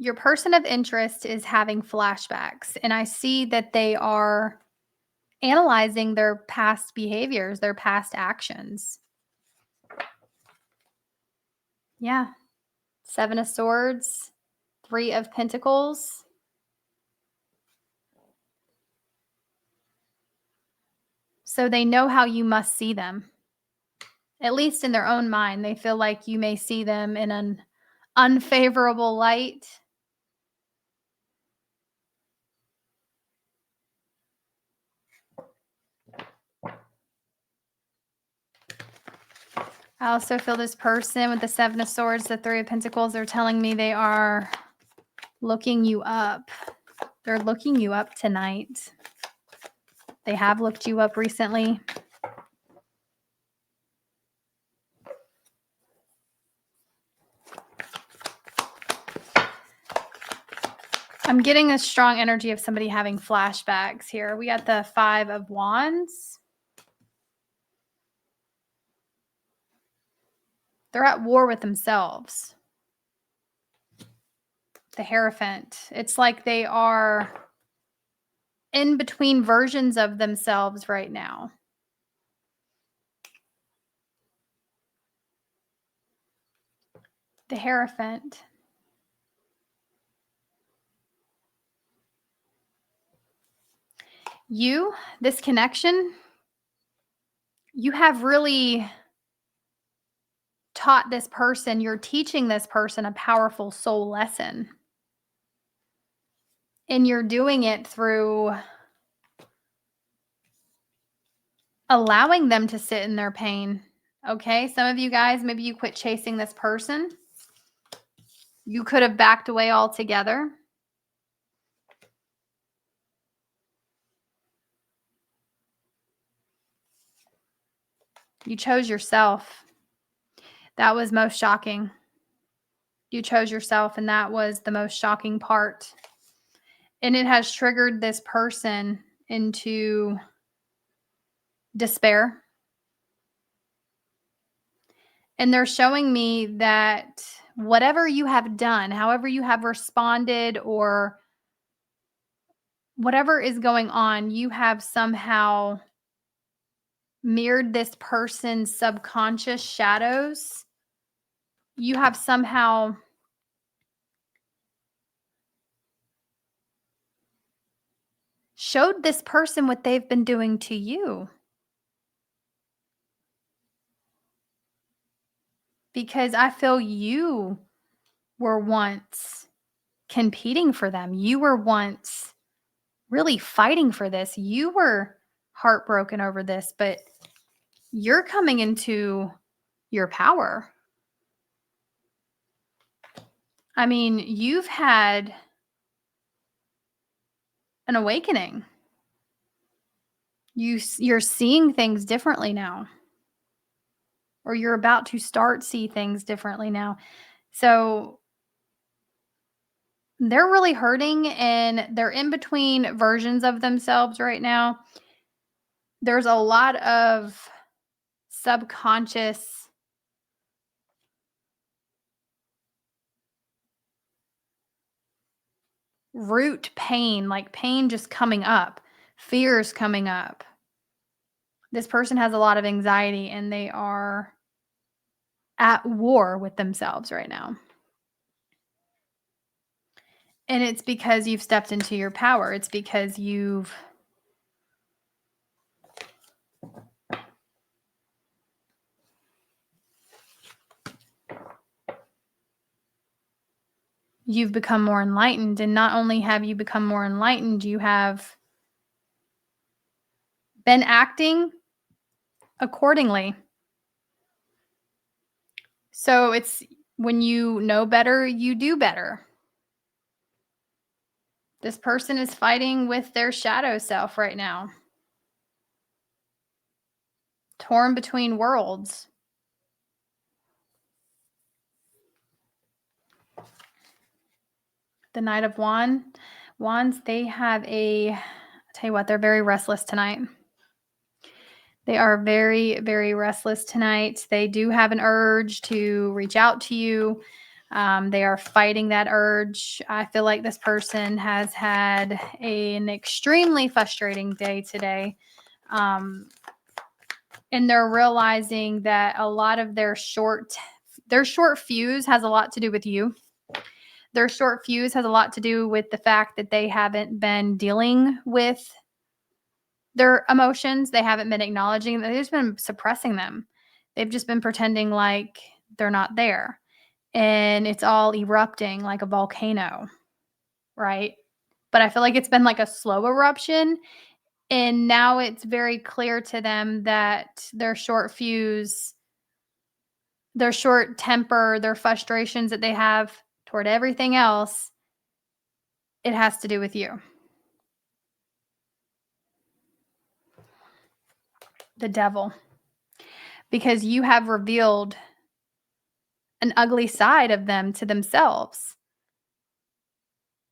Your person of interest is having flashbacks, and I see that they are analyzing their past behaviors, their past actions. Yeah. 7 of Swords, 3 of Pentacles. So they know how you must see them. At least in their own mind, they feel like you may see them in an unfavorable light. I also feel this person with the 7 of Swords, the 3 of Pentacles, they're telling me they are looking you up. They're looking you up tonight. They have looked you up recently. I'm getting a strong energy of somebody having flashbacks here. We got the 5 of Wands. They're at war with themselves. The Hierophant. It's like they are in between versions of themselves right now. The Hierophant. This connection, you have really taught this person, you're teaching this person a powerful soul lesson. And you're doing it through allowing them to sit in their pain. Okay, some of you guys, maybe you quit chasing this person. You could have backed away altogether. You chose yourself. That was most shocking. You chose yourself, and that was the most shocking part. And it has triggered this person into despair. And they're showing me that whatever you have done, however you have responded, or whatever is going on, you have somehow mirrored this person's subconscious shadows. You have somehow showed this person what they've been doing to you. Because I feel you were once competing for them. You were once really fighting for this. You were heartbroken over this, but you're coming into your power. I mean, you've had an awakening. You're seeing things differently now. Or you're about to start see things differently now. So they're really hurting, and they're in between versions of themselves right now. There's a lot of subconscious root pain, like pain just coming up, fears coming up. This person has a lot of anxiety, and they are at war with themselves right now. And it's because you've stepped into your power. It's because you've become more enlightened. And not only have you become more enlightened, you have been acting accordingly. So it's when you know better, you do better. This person is fighting with their shadow self right now. Torn between worlds. The Knight of Wands, they have I'll tell you what, they're very restless tonight. They are very, very restless tonight. They do have an urge to reach out to you. They are fighting that urge. I feel like this person has had an extremely frustrating day today. And they're realizing that a lot of their short fuse has a lot to do with you. Their short fuse has a lot to do with the fact that they haven't been dealing with their emotions. They haven't been acknowledging them. They've just been suppressing them. They've just been pretending like they're not there. And it's all erupting like a volcano, right? But I feel like it's been like a slow eruption. And now it's very clear to them that their short fuse, their short temper, their frustrations that they have toward everything else, it has to do with you. The devil. Because you have revealed an ugly side of them to themselves.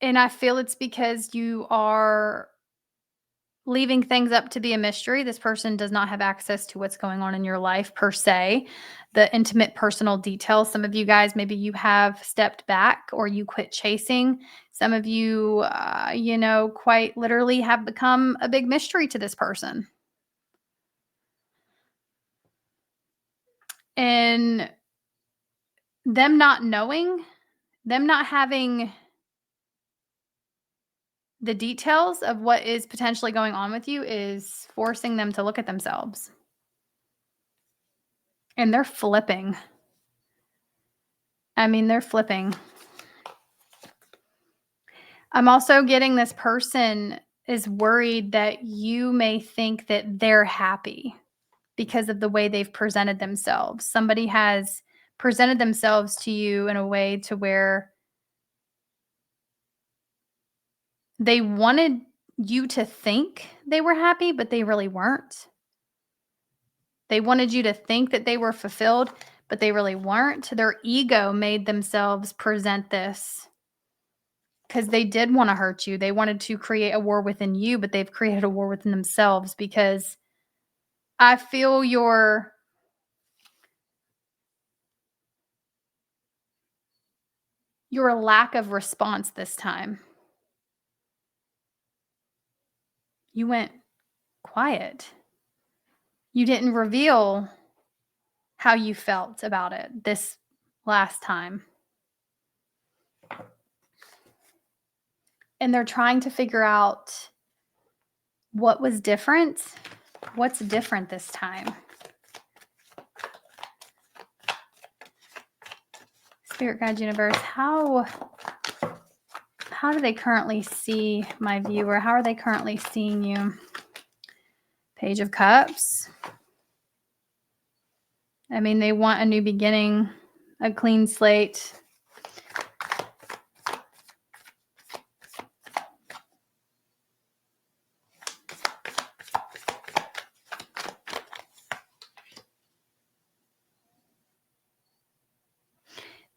And I feel it's because you are leaving things up to be a mystery. This person does not have access to what's going on in your life per se, the intimate personal details. Some of you guys, maybe you have stepped back or you quit chasing. Some of you, quite literally have become a big mystery to this person. And them not knowing, them not having the details of what is potentially going on with you is forcing them to look at themselves. And they're flipping. I mean, they're flipping. I'm also getting this person is worried that you may think that they're happy because of the way they've presented themselves. Somebody has presented themselves to you in a way to where they wanted you to think they were happy, but they really weren't. They wanted you to think that they were fulfilled, but they really weren't. Their ego made themselves present this because they did want to hurt you. They wanted to create a war within you, but they've created a war within themselves because I feel your lack of response this time. You went quiet. You didn't reveal how you felt about it this last time. And they're trying to figure out what was different. What's different this time? Spirit Guide Universe, how do they currently see my viewer? How are they currently seeing you? Page of Cups. I mean, they want a new beginning, a clean slate.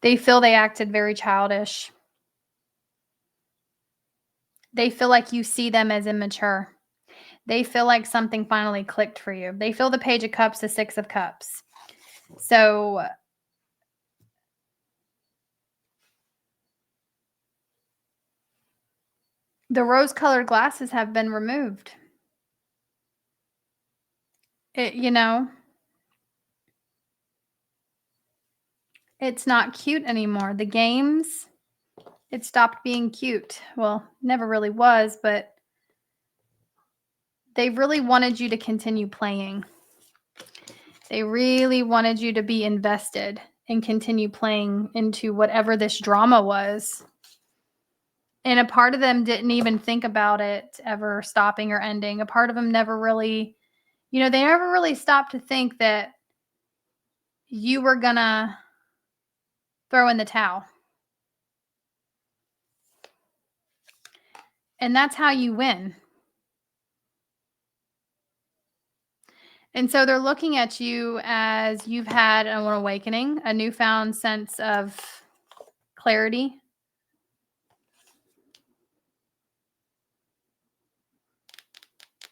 They feel they acted very childish. They feel like you see them as immature. They feel like something finally clicked for you. They feel the Page of Cups, the Six of Cups. So the rose-colored glasses have been removed. It's not cute anymore. The games, it stopped being cute. Well, never really was, but they really wanted you to continue playing. They really wanted you to be invested and continue playing into whatever this drama was. And a part of them didn't even think about it ever stopping or ending. A part of them never really, they never really stopped to think that you were gonna throw in the towel. And that's how you win. And so they're looking at you as you've had an awakening, a newfound sense of clarity.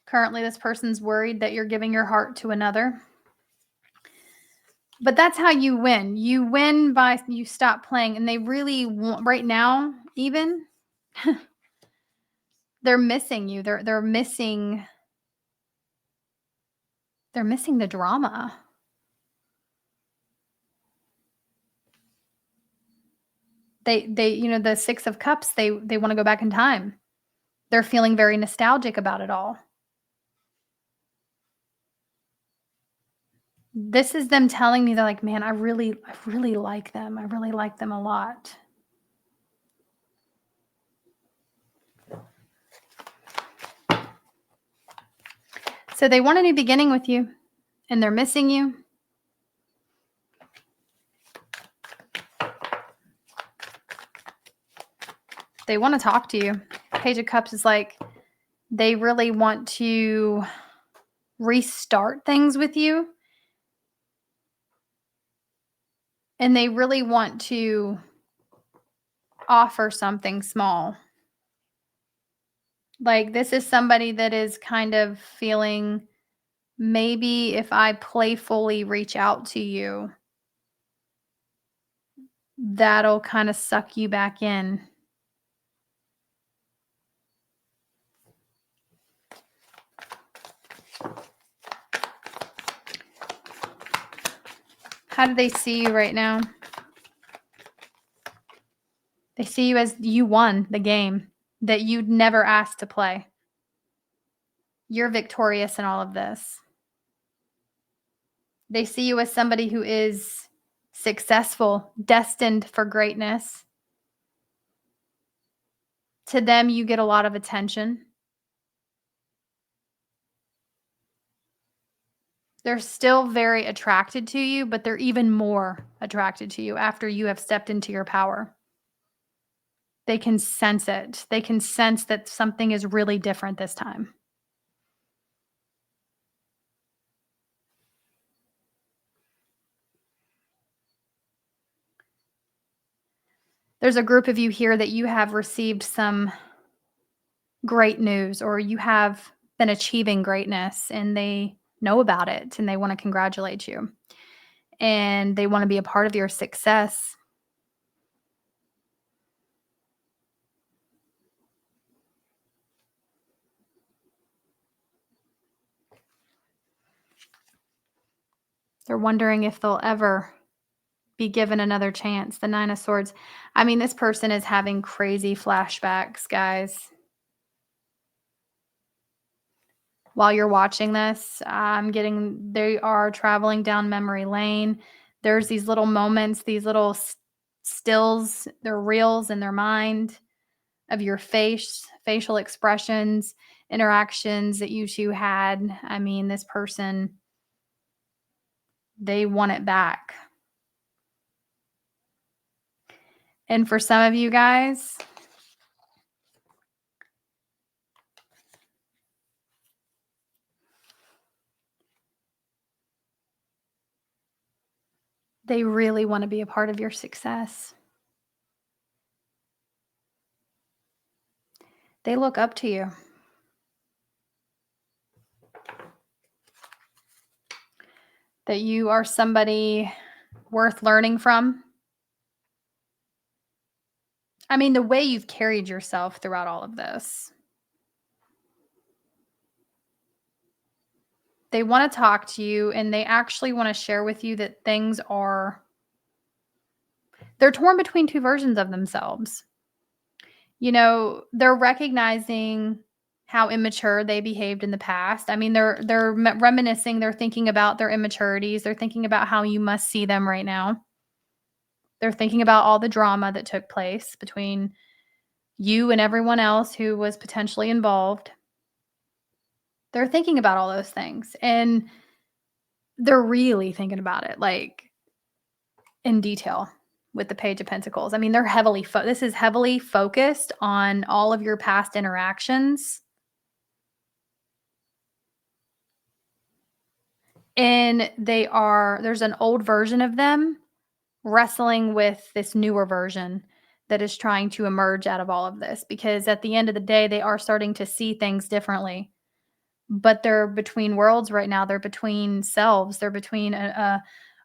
Currently, this person's worried that you're giving your heart to another. But that's how you win. You win by you stop playing, and they really want right now, even they're missing you. They're missing the drama. The 6 of Cups, they wanna go back in time. They're feeling very nostalgic about it all. This is them telling me they're like, "Man, I really like them. I really like them a lot." So they want a new beginning with you, and they're missing you. They wanna talk to you. Page of Cups is like, they really want to restart things with you, and they really want to offer something small. Like, this is somebody that is kind of feeling, maybe if I playfully reach out to you, that'll kinda suck you back in. How do they see you right now? They see you as you won the game that you'd never asked to play. You're victorious in all of this. They see you as somebody who is successful, destined for greatness. To them, you get a lot of attention. They're still very attracted to you, but they're even more attracted to you after you have stepped into your power. They can sense it. They can sense that something is really different this time. There's a group of you here that you have received some great news, or you have been achieving greatness, and they know about it and they want to congratulate you, and they want to be a part of your success. They're wondering if they'll ever be given another chance. The 9 of Swords. I mean, this person is having crazy flashbacks, guys. While you're watching this, they are traveling down memory lane. There's these little moments, these little stills, they're reels in their mind of your facial expressions, interactions that you two had. I mean, this person, they want it back. And for some of you guys, they really want to be a part of your success. They look up to you. That you are somebody worth learning from. I mean, the way you've carried yourself throughout all of this. They want to talk to you, and they actually want to share with you that they're torn between two versions of themselves. They're recognizing how immature they behaved in the past. I mean, they're reminiscing, they're thinking about their immaturities, they're thinking about how you must see them right now. They're thinking about all the drama that took place between you and everyone else who was potentially involved. They're thinking about all those things, and they're really thinking about it, like, in detail with the Page of Pentacles. I mean, they're this is heavily focused on all of your past interactions. And there's an old version of them wrestling with this newer version that is trying to emerge out of all of this, because at the end of the day, they are starting to see things differently. But they're between worlds right now. They're between selves. They're between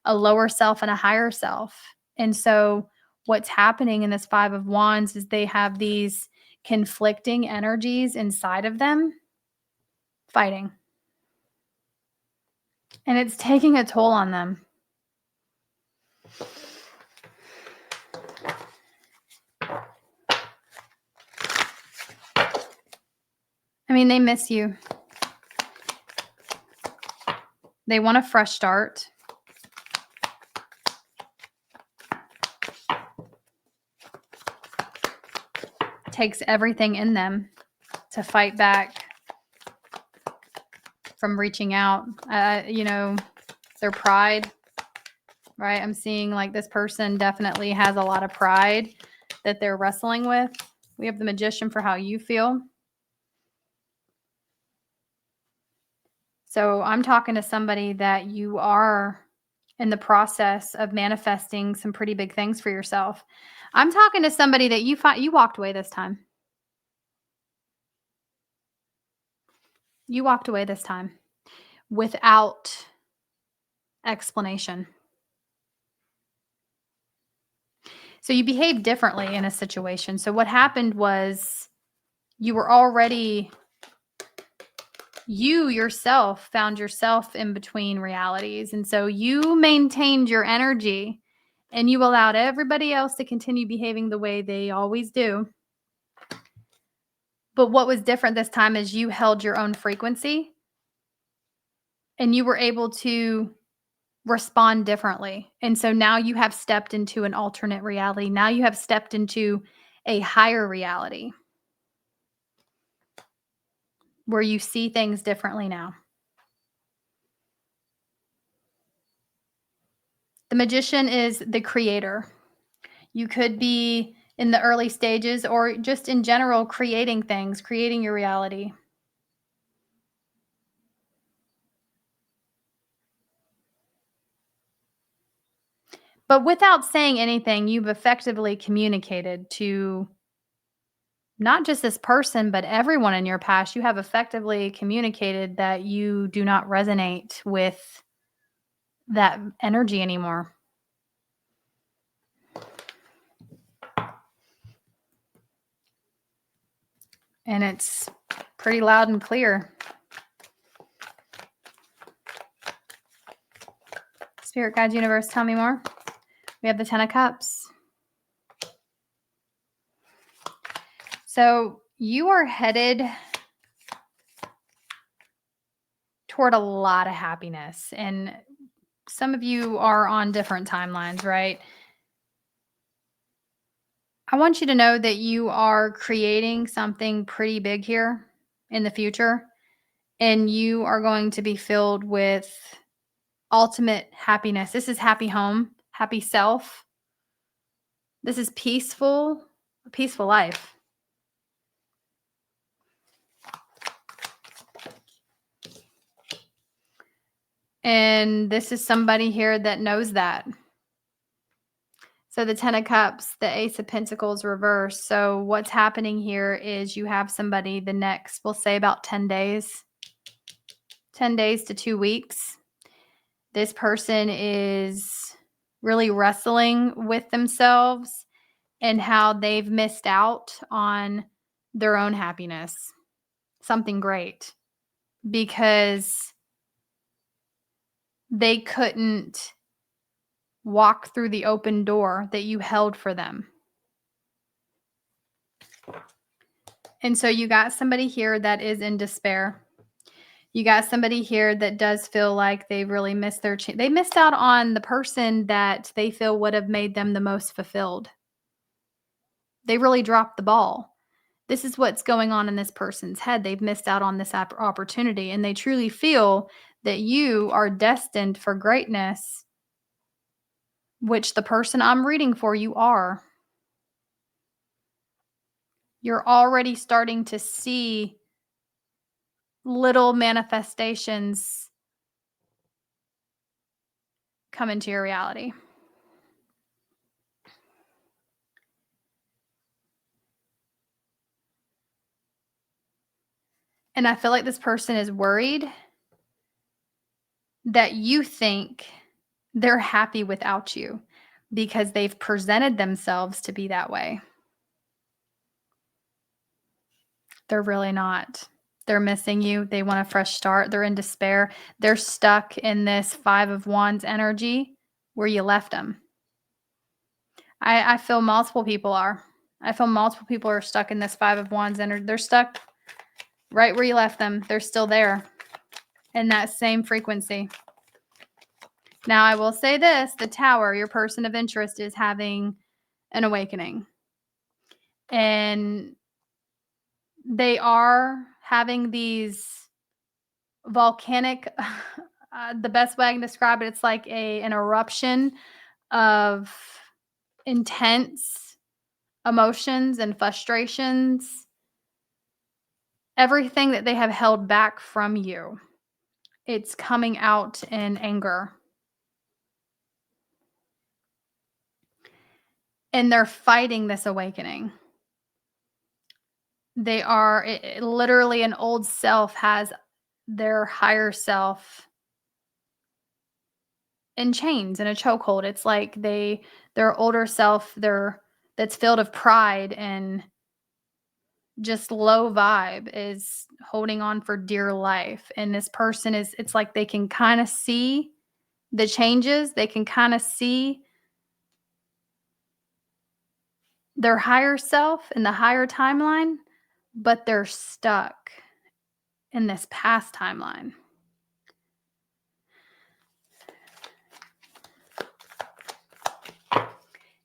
a lower self and a higher self. And so what's happening in this 5 of Wands is they have these conflicting energies inside of them fighting. And it's taking a toll on them. I mean, they miss you. They want a fresh start. Takes everything in them to fight back from reaching out. Their pride, right? I'm seeing like this person definitely has a lot of pride that they're wrestling with. We have the Magician for how you feel. So I'm talking to somebody that you are in the process of manifesting some pretty big things for yourself. I'm talking to somebody that you walked away this time. You walked away this time without explanation. So you behaved differently in a situation. So what happened was you yourself found yourself in between realities. And so you maintained your energy and you allowed everybody else to continue behaving the way they always do. But what was different this time is you held your own frequency and you were able to respond differently. And so now you have stepped into an alternate reality. Now you have stepped into a higher reality where you see things differently now. The Magician is the creator. You could be in the early stages or just in general creating things, creating your reality. But without saying anything, you've effectively communicated to not just this person, but everyone in your past. You have effectively communicated that you do not resonate with that energy anymore. And it's pretty loud and clear. Spirit guides, universe, tell me more. We have the 10 of Cups. So you are headed toward a lot of happiness. And some of you are on different timelines, right? I want you to know that you are creating something pretty big here in the future. And you are going to be filled with ultimate happiness. This is happy home, happy self. This is a peaceful life. And this is somebody here that knows that. So the 10 of Cups, the Ace of Pentacles reverse. So what's happening here is you have somebody the next, we'll say about 10 days to 2 weeks. This person is really wrestling with themselves and how they've missed out on their own happiness. Something great. Because they couldn't walk through the open door that you held for them. And so you got somebody here that is in despair. You got somebody here that does feel like they really missed their chance. They missed out on the person that they feel would have made them the most fulfilled. They really dropped the ball. This is what's going on in this person's head. They've missed out on this opportunity, and they truly feel that you are destined for greatness, which the person I'm reading for you are. You're already starting to see little manifestations come into your reality. And I feel like this person is worried that you think They're happy without you because they've presented themselves to be that way. They're really not. They're missing you. They want a fresh start. They're in despair. They're stuck in this 5 of Wands energy where you left them. I feel multiple people are. I feel multiple people are stuck in this 5 of Wands energy. They're stuck right where you left them. They're still there in that same frequency. Now, I will say this, the Tower, your person of interest, is having an awakening. And they are having these volcanic, the best way I can describe it, it's like an eruption of intense emotions and frustrations, everything that they have held back from you. It's coming out in anger. And they're fighting this awakening. They are literally an old self has their higher self in chains, in a chokehold. It's like their older self, that's filled of pride and just low vibe, is holding on for dear life. And this person it's like they can kind of see the changes. They can kind of see their higher self in the higher timeline, but they're stuck in this past timeline.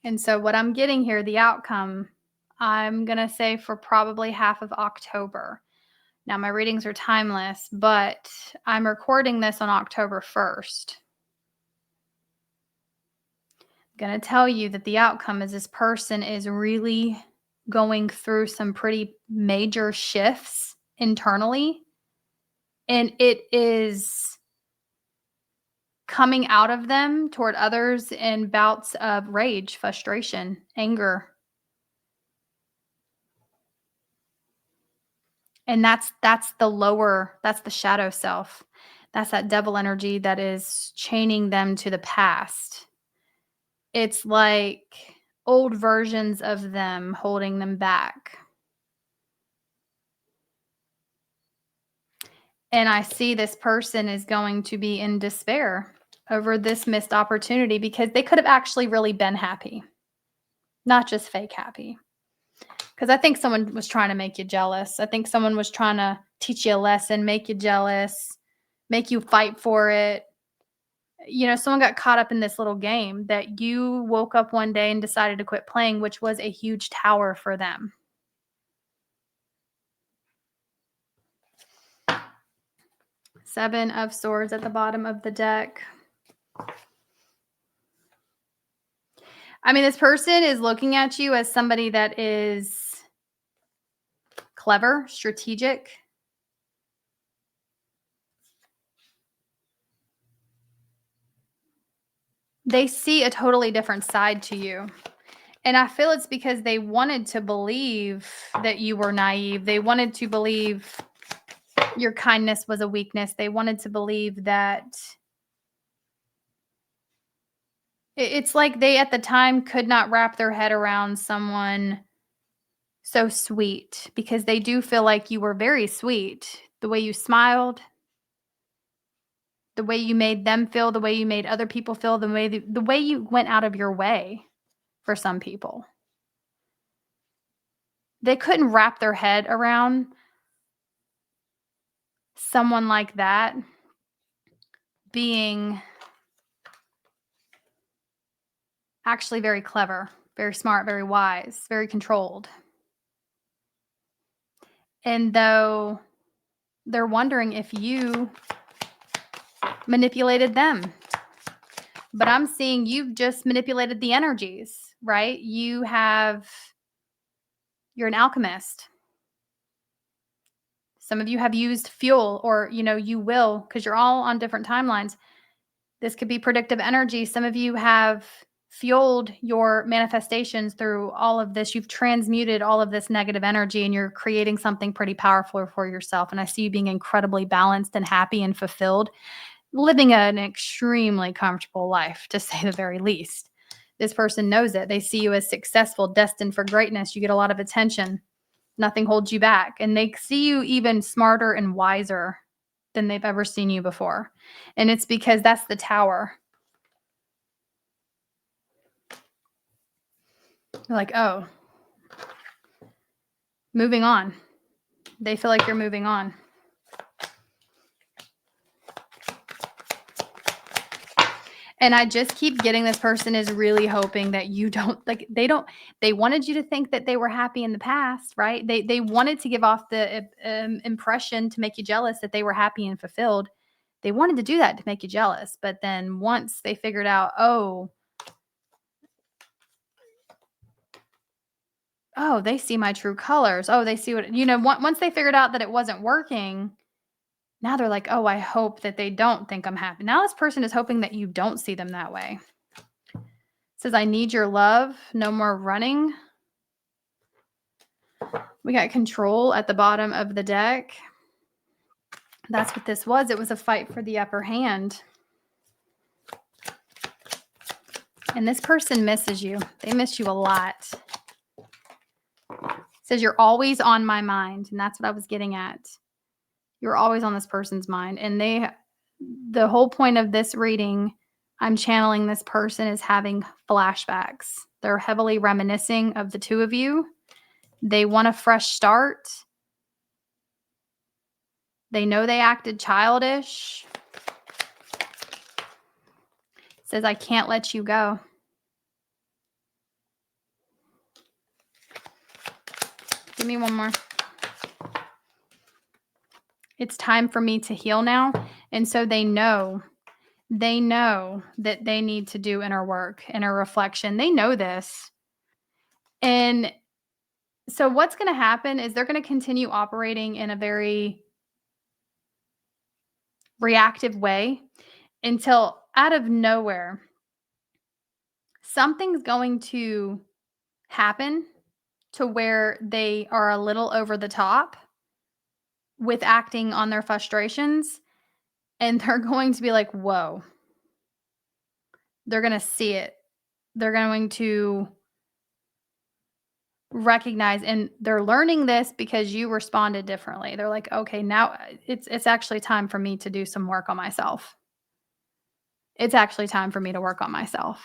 And so what I'm getting here, the outcome, I'm going to say for probably half of October. Now, my readings are timeless, but I'm recording this on October 1st. I'm going to tell you that the outcome is this person is really going through some pretty major shifts internally, and it is coming out of them toward others in bouts of rage, frustration, anger. And that's the shadow self. That's that devil energy that is chaining them to the past. It's like old versions of them holding them back. And I see this person is going to be in despair over this missed opportunity because they could have actually really been happy, not just fake happy. Because I think someone was trying to make you jealous. I think someone was trying to teach you a lesson, make you jealous, make you fight for it. You know, someone got caught up in this little game that you woke up one day and decided to quit playing, which was a huge tower for them. Seven of Swords at the bottom of the deck. I mean, this person is looking at you as somebody that is clever, strategic. They see a totally different side to you. And I feel it's because they wanted to believe that you were naive. They wanted to believe your kindness was a weakness. They wanted to believe that it's like they at the time could not wrap their head around someone so sweet, because they do feel like you were very sweet. The way you smiled, the way you made them feel, the way you made other people feel, the way you went out of your way for some people. They couldn't wrap their head around someone like that being actually very clever, very smart, very wise, very controlled. And though they're wondering if you manipulated them. But I'm seeing you've just manipulated the energies, right? You're an alchemist. Some of you have used fuel, or, you will, because you're all on different timelines. This could be predictive energy. Some of you have fueled your manifestations through all of this. You've transmuted all of this negative energy, and you're creating something pretty powerful for yourself. And I see you being incredibly balanced and happy and fulfilled. living an extremely comfortable life, to say the very least. This person knows it. They see you as successful, destined for greatness. You get a lot of attention. Nothing holds you back. And they see you even smarter and wiser than they've ever seen you before. And it's because that's the Tower. You're like, oh, moving on. They feel like you're moving on. And I just keep getting this person is really hoping that you don't like they wanted you to think that they were happy in the past, right? They wanted to give off the impression to make you jealous that they were happy and fulfilled. They wanted to do that to make you jealous, but then once they figured out, oh, they see my true colors. Oh, they see what, once they figured out that it wasn't working, now they're like, oh, I hope that they don't think I'm happy. Now this person is hoping that you don't see them that way. It says, I need your love. No more running. We got control at the bottom of the deck. That's what this was. It was a fight for the upper hand. And this person misses you. They miss you a lot. It says you're always on my mind. And that's what I was getting at. You're always on this person's mind. And the whole point of this reading, I'm channeling this person is having flashbacks. They're heavily reminiscing of the two of you. They want a fresh start. They know they acted childish. It says, I can't let you go. Give me one more. It's time for me to heal now. And so they know that they need to do inner work, inner reflection. They know this. And so what's going to happen is they're going to continue operating in a very reactive way until out of nowhere, something's going to happen to where they are a little over the top with acting on their frustrations. And they're going to be like, whoa. They're going to see it. They're going to recognize, and they're learning this because you responded differently. They're like, okay, now it's actually time for me to do some work on myself. It's actually time for me to work on myself.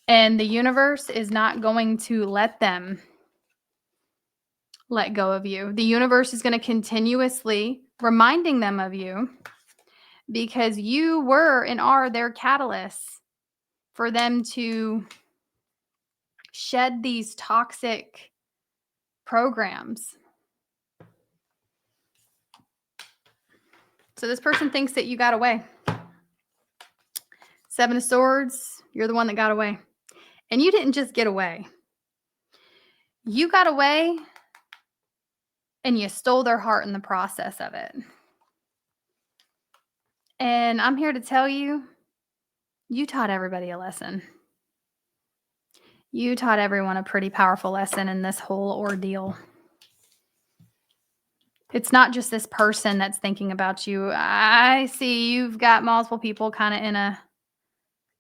And the universe is not going to let them let go of you. The universe is going to continuously reminding them of you because you were and are their catalysts for them to shed these toxic programs. So this person thinks that you got away. 7 of Swords, you're the one that got away. And you didn't just get away. You got away and you stole their heart in the process of it. And I'm here to tell you, you taught everybody a lesson. You taught everyone a pretty powerful lesson in this whole ordeal. It's not just this person that's thinking about you. I see you've got multiple people kind of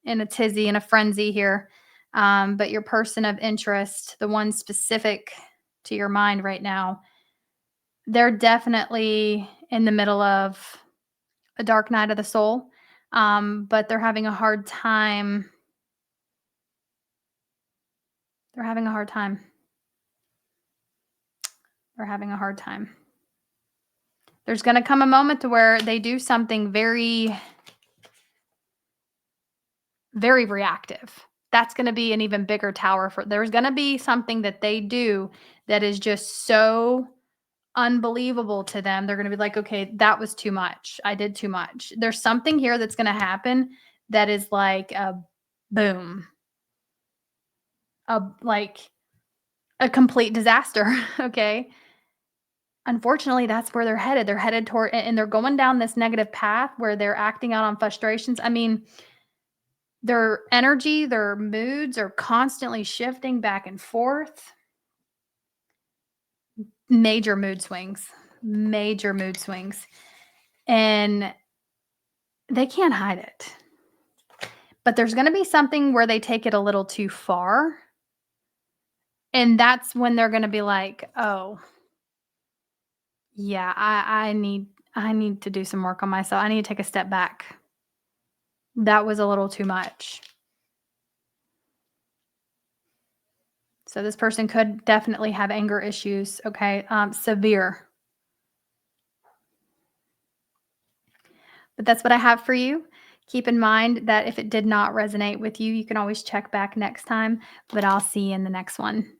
in a tizzy, in a frenzy here. But your person of interest, the one specific to your mind right now, they're definitely in the middle of a dark night of the soul. But they're having a hard time. They're having a hard time. They're having a hard time. There's going to come a moment to where they do something very, very reactive. That's going to be an even bigger tower for. There's going to be something that they do that is just so unbelievable to them. They're going to be like, okay, that was too much. I did too much. There's something here that's going to happen that is like a boom, like a complete disaster. Okay. Unfortunately, that's where they're headed. They're headed toward, and they're going down this negative path where they're acting out on frustrations. I mean, their energy, their moods are constantly shifting back and forth. Major mood swings. Major mood swings. and they can't hide it. But there's gonna be something where they take it a little too far, and that's when they're gonna be like, "Oh, yeah, I need to do some work on myself. I need to take a step back. That was a little too much." So this person could definitely have anger issues, okay? Severe. But that's what I have for you. Keep in mind that if it did not resonate with you, you can always check back next time, but I'll see you in the next one.